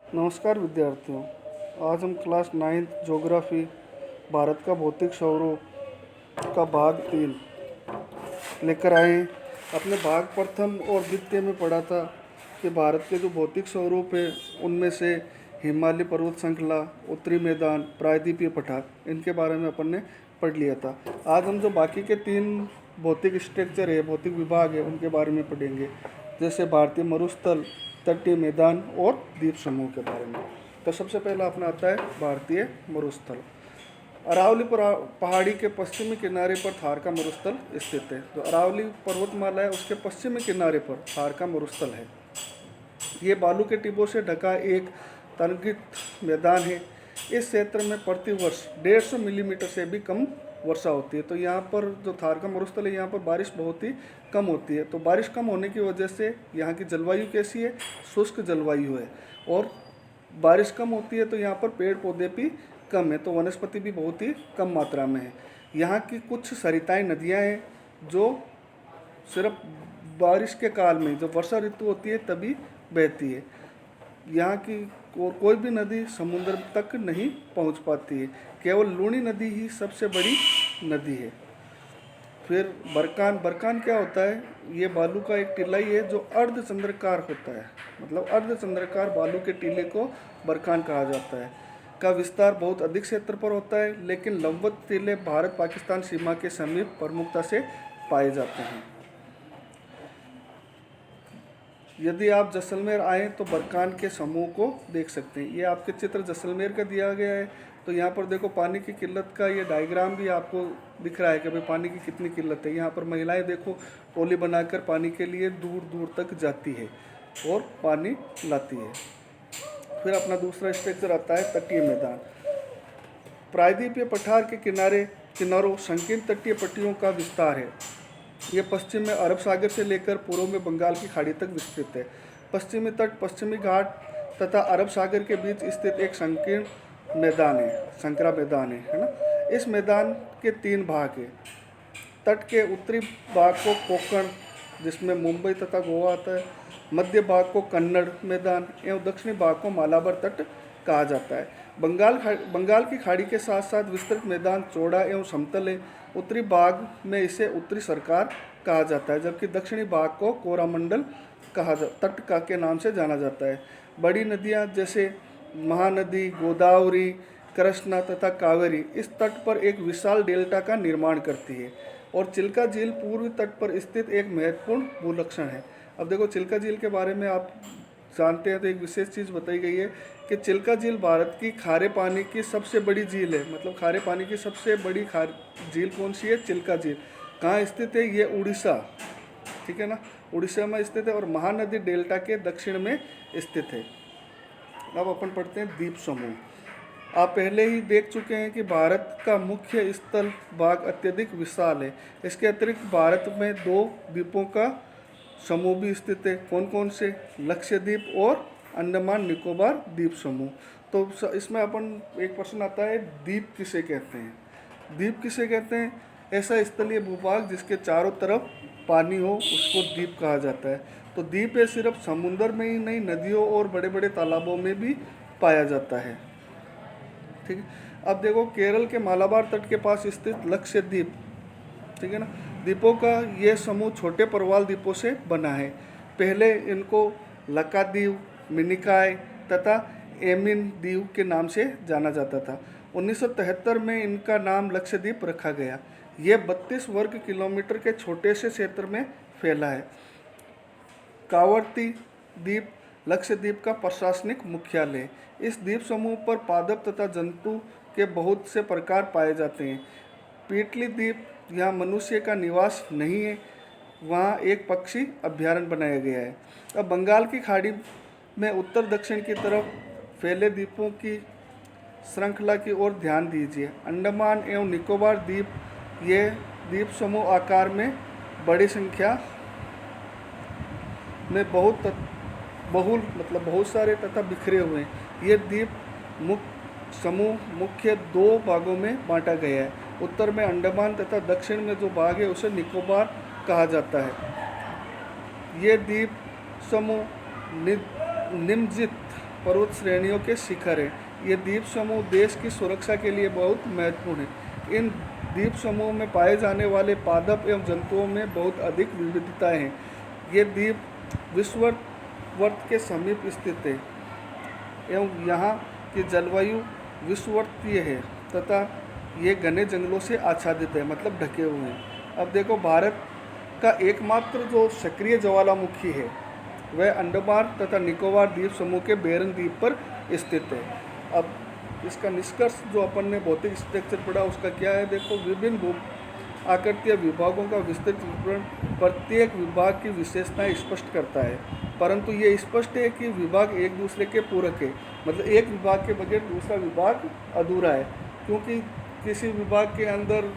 नमस्कार विद्यार्थियों। आज हम क्लास 9th ज्योग्राफी भारत का भौतिक स्वरूप का भाग 3 लेकर आए हैं। अपने भाग प्रथम और द्वितीय में पढ़ा था कि भारत के जो भौतिक स्वरूप है उनमें से हिमालय पर्वत श्रृंखला, उत्तरी मैदान, प्रायद्वीपीय पठार, इनके बारे में अपन ने पढ़ लिया था। आज हम जो बाकी के 3 भौतिक स्ट्रक्चर है, भौतिक विभाग है, उनके बारे में पढ़ेंगे, जैसे भारतीय मरुस्थल, तटीय मैदान और द्वीप समूह के बारे में। तो सबसे पहला अपना आता है भारतीय मरुस्थल। अरावली पहाड़ी के पश्चिमी किनारे पर थार का मरुस्थल स्थित है। जो अरावली पर्वतमाला है उसके पश्चिमी किनारे पर थार का मरुस्थल है। ये बालू के टिब्बों से ढका एक तनगित मैदान है। इस क्षेत्र में प्रति वर्ष 150 मिलीमीटर से भी कम वर्षा होती है। तो यहाँ पर जो थार का मरुस्थल है, यहाँ पर बारिश बहुत ही कम होती है। तो बारिश कम होने की वजह से यहाँ की जलवायु कैसी है? शुष्क जलवायु है। और बारिश कम होती है तो यहाँ पर पेड़ पौधे भी कम है, तो वनस्पति भी बहुत ही कम मात्रा में है। यहाँ की कुछ सरिताएँ नदियाँ हैं जो सिर्फ बारिश के काल में, जब वर्षा ऋतु होती है तभी बहती है। यहाँ की कोई भी नदी समुद्र तक नहीं पहुँच पाती है। केवल लूनी नदी ही सबसे बड़ी नदी है। फिर बरकान क्या होता है? ये बालू का एक टीला ही है जो अर्धचंद्राकार होता है। मतलब अर्धचंद्राकार बालू के टीले को बरकान कहा जाता है। का विस्तार बहुत अधिक क्षेत्र पर होता है, लेकिन लंबवत टीले भारत पाकिस्तान सीमा के समीप प्रमुखता से पाए जाते हैं। यदि आप जैसलमेर आएँ तो बरकान के समूह को देख सकते हैं। ये आपके चित्र जैसलमेर का दिया गया है। तो यहाँ पर देखो पानी की किल्लत का ये डायग्राम भी आपको दिख रहा है कि भाई पानी की कितनी किल्लत है। यहाँ पर महिलाएं देखो टोली बनाकर पानी के लिए दूर दूर तक जाती है और पानी लाती है। फिर अपना दूसरा स्ट्रक्चर आता है तटीय मैदान। प्रायद्वीपीय पठार के किनारों संकीर्ण तटीय पट्टियों का विस्तार है। ये पश्चिम में अरब सागर से लेकर पूर्व में बंगाल की खाड़ी तक विस्तृत है। पश्चिमी तट, पश्चिमी घाट तथा अरब सागर के बीच स्थित एक संकीर्ण मैदान है, संकरा मैदान है ना। इस मैदान के 3 भाग हैं। तट के उत्तरी भाग को कोंकण, जिसमें मुंबई तथा गोवा आता है, मध्य भाग को कन्नड़ मैदान एवं दक्षिणी भाग को मालाबार तट कहा जाता है। बंगाल की खाड़ी के साथ साथ विस्तृत मैदान चौड़ा एवं समतल है। उत्तरी भाग में इसे उत्तरी सरकार कहा जाता है, जबकि दक्षिणी भाग को कोरामंडल तट के नाम से जाना जाता है। बड़ी नदियां जैसे महानदी, गोदावरी, कृष्णा तथा कावेरी इस तट पर एक विशाल डेल्टा का निर्माण करती है। और चिल्का झील पूर्वी तट पर स्थित एक महत्वपूर्ण भूलक्षण है। अब देखो चिल्का झील के बारे में आप जानते हैं तो एक विशेष चीज़ बताई गई है कि चिल्का झील भारत की खारे पानी की सबसे बड़ी झील है। मतलब खारे पानी की सबसे बड़ी झील कौन सी है? चिल्का झील। कहाँ स्थित है? ये उड़ीसा, ठीक है ना, उड़ीसा में स्थित है और महानदी डेल्टा के दक्षिण में स्थित है। अब अपन पढ़ते हैं द्वीप समूह। आप पहले ही देख चुके हैं कि भारत का मुख्य स्थल भाग अत्यधिक विशाल है। इसके अतिरिक्त भारत में 2 द्वीपों का समूह भी स्थित है। कौन कौन से? लक्षद्वीप और अंडमान निकोबार द्वीप समूह। तो इसमें अपन एक प्रश्न आता है, द्वीप किसे कहते हैं? द्वीप किसे कहते हैं? ऐसा स्थलीय भूभाग जिसके चारों तरफ पानी हो उसको द्वीप कहा जाता है। तो द्वीप है सिर्फ समुद्र में ही नहीं, नदियों और बड़े बड़े तालाबों में भी पाया जाता है। ठीक है। अब देखो केरल के मालाबार तट के पास स्थित लक्षद्वीप, ठीक है ना, द्वीपों का यह समूह छोटे प्रवाल द्वीपों से बना है। पहले इनको लक्काद्वीप, मिनिकॉय तथा एमिन द्वीप के नाम से जाना जाता था। 1973 में इनका नाम लक्षद्वीप रखा गया। यह 32 वर्ग किलोमीटर के छोटे से क्षेत्र में फैला है। कावरती द्वीप लक्षद्वीप का प्रशासनिक मुख्यालय है। इस द्वीप समूह पर पादप तथा जंतु के बहुत से प्रकार पाए जाते हैं। पीटली द्वीप, यहाँ मनुष्य का निवास नहीं है, वहाँ एक पक्षी अभ्यारण्य बनाया गया है। अब बंगाल की खाड़ी में उत्तर दक्षिण की तरफ फैले द्वीपों की श्रृंखला की ओर ध्यान दीजिए। अंडमान एवं निकोबार द्वीप, ये द्वीप समूह आकार में बड़ी संख्या में बहुत सारे तथा बिखरे हुए हैं। ये द्वीप समूह मुख्य 2 भागों में बांटा गया है। उत्तर में अंडमान तथा दक्षिण में जो भाग है उसे निकोबार कहा जाता है। ये द्वीप समूह निम्नलिखित पर्वत श्रेणियों के शिखर हैं। ये द्वीप समूह देश की सुरक्षा के लिए बहुत महत्वपूर्ण है। इन द्वीप समूह में पाए जाने वाले पादप एवं जंतुओं में बहुत अधिक विविधताएं हैं। ये द्वीप विषुववृत्त के समीप स्थित है एवं यहाँ की जलवायु विषुववृत्तीय है तथा ये घने जंगलों से आच्छादित है, मतलब ढके हुए हैं। अब देखो, भारत का एकमात्र जो सक्रिय ज्वालामुखी है वह अंडमान तथा निकोबार द्वीप समूह के बेरन द्वीप पर स्थित है। अब इसका निष्कर्ष जो अपन ने भौतिक स्ट्रक्चर पढ़ा उसका क्या है, देखो, विभिन्न आकृतीय विभागों का विस्तृत विवरण प्रत्येक विभाग की विशेषताएं स्पष्ट करता है, परंतु ये स्पष्ट है कि विभाग एक दूसरे के पूरक है, मतलब एक विभाग के बगैर दूसरा विभाग अधूरा है। क्योंकि किसी विभाग के अंदर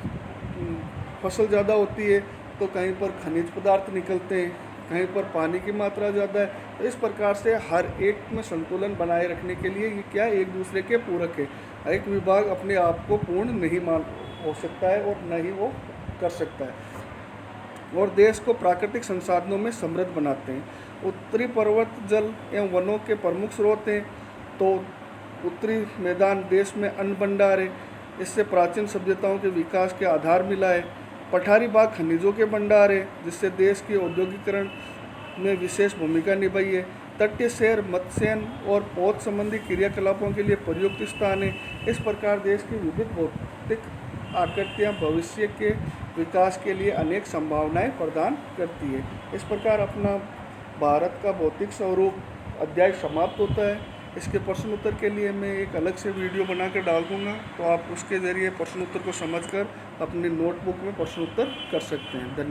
फसल ज़्यादा होती है तो कहीं पर खनिज पदार्थ निकलते हैं, कहीं पर पानी की मात्रा ज़्यादा है। तो इस प्रकार से हर एक में संतुलन बनाए रखने के लिए ये क्या एक दूसरे के पूरक है। एक विभाग अपने आप को पूर्ण नहीं मान हो सकता है और न ही वो कर सकता है, और देश को प्राकृतिक संसाधनों में समृद्ध बनाते हैं। उत्तरी पर्वत जल एवं वनों के प्रमुख स्रोत हैं। तो उत्तरी मैदान देश में अन्न भंडार है, इससे प्राचीन सभ्यताओं के विकास के आधार मिला है। पठारी भाग खनिजों के भंडार है, जिससे देश के औद्योगिकरण में विशेष भूमिका निभाई है। तटीय शहर मत्स्यन और पौध संबंधी क्रियाकलापों के लिए प्रयुक्त स्थान है। इस प्रकार देश की विविध भौतिक आकृतियाँ भविष्य के विकास के लिए अनेक संभावनाएं प्रदान करती है। इस प्रकार अपना भारत का भौतिक स्वरूप अध्याय समाप्त होता है। इसके प्रश्न उत्तर के लिए मैं एक अलग से वीडियो बनाकर डाल दूँगा, तो आप उसके ज़रिए प्रश्न उत्तर को समझकर अपनी नोटबुक में प्रश्न उत्तर कर सकते हैं। धन्यवाद।